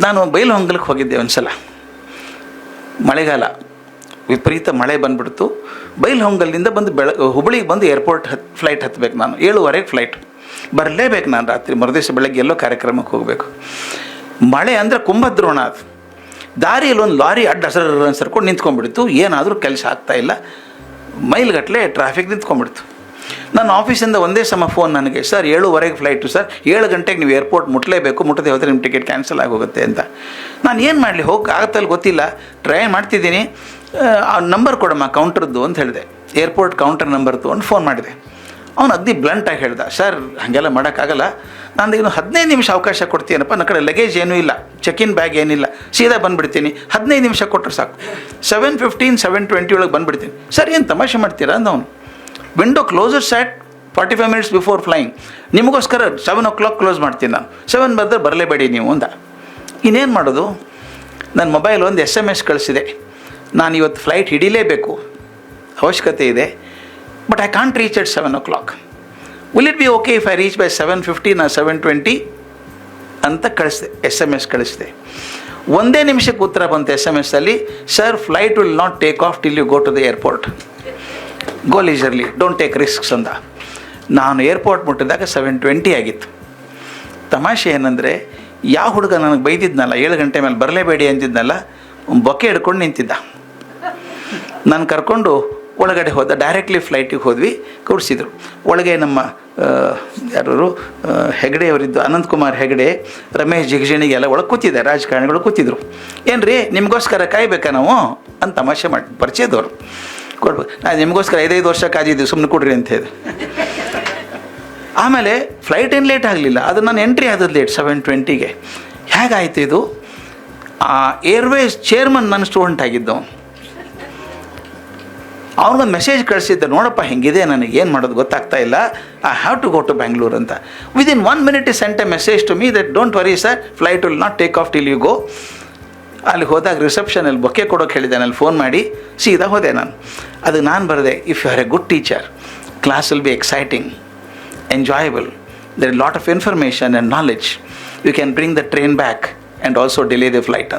ನಾನು ಬೈಲಹೊಂಗಲಕ್ಕೆ ಹೋಗಿದ್ದೆ ಒಂದು ಸಲ. ಮಳೆಗಾಲ, ವಿಪರೀತ ಮಳೆ ಬಂದುಬಿಡ್ತು. ಬೈಲಹೊಂಗಲದಿಂದ ಬಂದು ಹುಬ್ಬಳ್ಳಿಗೆ ಬಂದು ಏರ್ಪೋರ್ಟ್ ಫ್ಲೈಟ್ ಹತ್ತಬೇಕು. ನಾನು 7:15 ಫ್ಲೈಟ್, ಬರಲೇಬೇಕು ನಾನು. ರಾತ್ರಿ ಮರುದಿವಸ ಬೆಳಗ್ಗೆ ಎಲ್ಲೋ ಕಾರ್ಯಕ್ರಮಕ್ಕೆ ಹೋಗಬೇಕು. ಮಳೆ ಅಂದರೆ ಕುಂಭದ್ರೋಣ. ಅದು ದಾರಿಯಲ್ಲಿ ಒಂದು ಲಾರಿ ಅಡ್ಡ ಸರ್ಕೊಂಡು ನಿಂತ್ಕೊಂಡ್ಬಿಡ್ತು. ಏನಾದರೂ ಕೆಲಸ ಆಗ್ತಾಯಿಲ್ಲ, ಮೈಲ್ಗಟ್ಟಲೆ ಟ್ರಾಫಿಕ್ ನಿಂತ್ಕೊಂಡ್ಬಿಡ್ತು. ನನ್ನ ಆಫೀಸಿಂದ ಒಂದೇ ಸಮ ಫೋನ್ ನನಗೆ, ಸರ್ 7:15 ಫ್ಲೈಟು ಸರ್, 7 ಗಂಟೆಗೆ ನೀವು ಏರ್ಪೋರ್ಟ್ ಮುಟ್ಟಲೇಬೇಕು, ಮುಟ್ಟದೆ ಹೋದರೆ ನಿಮ್ಮ ಟಿಕೆಟ್ ಕ್ಯಾನ್ಸಲ್ ಆಗೋಗುತ್ತೆ ಅಂತ. ನಾನು ಏನು ಮಾಡಲಿ, ಆಗುತ್ತಲ್ಲಿ ಗೊತ್ತಿಲ್ಲ, ಟ್ರೈ ಮಾಡ್ತಿದ್ದೀನಿ. ಆ ನಂಬರ್ ಕೊಡಮ್ಮ ಕೌಂಟ್ರದ್ದು ಅಂತ ಹೇಳಿದೆ. ಏರ್ಪೋರ್ಟ್ ಕೌಂಟರ್ ನಂಬರ್ ತೊಗೊಂಡು ಫೋನ್ ಮಾಡಿದೆ. ಅವನು ಅಗ್ದಿ ಬ್ಲಂಟಾಗಿ ಹೇಳ್ದ, ಸರ್ ಹಾಗೆಲ್ಲ ಮಾಡೋಕ್ಕಾಗಲ್ಲ, ನಾನು ಇನ್ನು 15 ನಿಮಿಷ ಅವಕಾಶ ಕೊಡ್ತೀನಪ್ಪ, ನನ್ನ ಕಡೆ ಲಗೇಜ್ ಏನೂ ಇಲ್ಲ, ಚೆಕ್-ಇನ್ ಬ್ಯಾಗ್ ಏನಿಲ್ಲ, ಸೀದಾ ಬಂದುಬಿಡ್ತೀನಿ, 15 ನಿಮಿಷ ಕೊಟ್ಟರೆ ಸಾಕು, 7:15 7:20 ಒಳಗೆ ಬಂದುಬಿಡ್ತೀನಿ. ಸರ್ ಏನು ತಮಾಷೆ ಮಾಡ್ತೀರಾ ಅಂದವನು. Window closes at 45 minutes before flying, ನಿಮಗೋಸ್ಕರ 7 o'clock ಕ್ಲೋಸ್ ಮಾಡ್ತೀನಿ ನಾನು, 7 ಬಂದರೆ ಬರಲೇಬೇಡಿ ನೀವು ಅಂದ. ಇನ್ನೇನು ಮಾಡೋದು? ನನ್ನ ಮೊಬೈಲ್ ಒಂದು SMS ಕಳಿಸಿದೆ, ನಾನು ಇವತ್ತು ಫ್ಲೈಟ್ ಹಿಡಿಲೇಬೇಕು, ಅವಶ್ಯಕತೆ ಇದೆ, but I can't reach at 7 o'clock. Will it be okay if I reach by 7:15 or 7:20 ಅಂತ ಕಳಿಸಿದೆ, SMS ಕಳಿಸಿದೆ. ಒಂದೇ ನಿಮಿಷಕ್ಕೆ ಉತ್ತರ ಬಂತು SMS-ಅಲ್ಲಿ, sir flight will not take off till you go to the airport, go leisurely, don't take risks ಅಂದ. ನಾನು airport ಮುಟ್ಟಿದಾಗ 7:20 ಆಗಿತ್ತು. ತಮಾಷೆ ಏನಂದರೆ, ಯಾವ ಹುಡುಗ ನನಗೆ ಬೈದಿದ್ನಲ್ಲ, 7 ಗಂಟೆ ಮೇಲೆ ಬರಲೇಬೇಡಿ ಅಂತಿದ್ನಲ್ಲ, ಬೊಕ್ಕೆ ಹಿಡ್ಕೊಂಡು ನಿಂತಿದ್ದ. ನಾನು ಕರ್ಕೊಂಡು ಒಳಗಡೆ ಹೋದ. ಡೈರೆಕ್ಟ್ಲಿ ಫ್ಲೈಟಿಗೆ ಹೋದ್ವಿ, ಕೂಡಿಸಿದ್ರು. ಒಳಗೆ ನಮ್ಮ ಯಾರು ಹೆಗಡೆಯವರಿದ್ದು, ಅನಂತಕುಮಾರ್ ಹೆಗಡೆ, ರಮೇಶ್ ಜಿಗಜಿಣಿಗೆಲ್ಲ ಒಳಗೆ ಕೂತಿದ್ದೆ, ರಾಜಕಾರಣಿಗಳು ಕೂತಿದ್ರು. ಏನು ರೀ ನಿಮಗೋಸ್ಕರ ಕಾಯ್ಬೇಕಾ ನಾವು ಅಂತ ತಮಾಷೆ ಮಾಡಿ, ಪರಿಚಯದವರು ಕೊಡ್ಬೇಕು. ನಾನು ನಿಮಗೋಸ್ಕರ 5 ವರ್ಷ ಕಾದಿದ್ದು, ಸುಮ್ಮನೆ ಕೊಡ್ರಿ ಅಂತ ಹೇಳಿ. ಆಮೇಲೆ ಫ್ಲೈಟ್ ಏನು ಲೇಟ್ ಆಗಲಿಲ್ಲ, ಅದು ನಾನು ಎಂಟ್ರಿ ಆದದ್ದು ಲೇಟ್ 7:20ಗೆ. ಹೇಗಾಯಿತು ಇದು? ಆ ಏರ್ವೇಸ್ ಚೇರ್ಮನ್ ನನ್ನ ಸ್ಟೂಡೆಂಟ್ ಆಗಿದ್ದವು. ಅವ್ನಿಗೊಂದು ಮೆಸೇಜ್ ಕಳಿಸಿದ್ದೆ, ನೋಡಪ್ಪ ಹಿಂಗಿದೆ, ನನಗೆ ಏನು ಮಾಡೋದು ಗೊತ್ತಾಗ್ತಾ ಇಲ್ಲ, I have to go to Bangalore ಅಂತ. Within 1 minute sent a message to me that don't worry sir, flight will not take off till you go. ಅಲ್ಲಿ ಹೋದಾಗ ರಿಸೆಪ್ಷನಲ್ಲಿ ಬೊಕ್ಕೆ ಕೊಡೋಕೆ ಹೇಳಿದೆ, ಅಲ್ಲಿ ಫೋನ್ ಮಾಡಿ ಸೀದಾ ಹೋದೆ ನಾನು. ಅದು ನಾನು ಬರೆದೆ, if you are a good teacher, class will be exciting, enjoyable, there is a lot of information and knowledge, you can bring the train back and also delay the flight.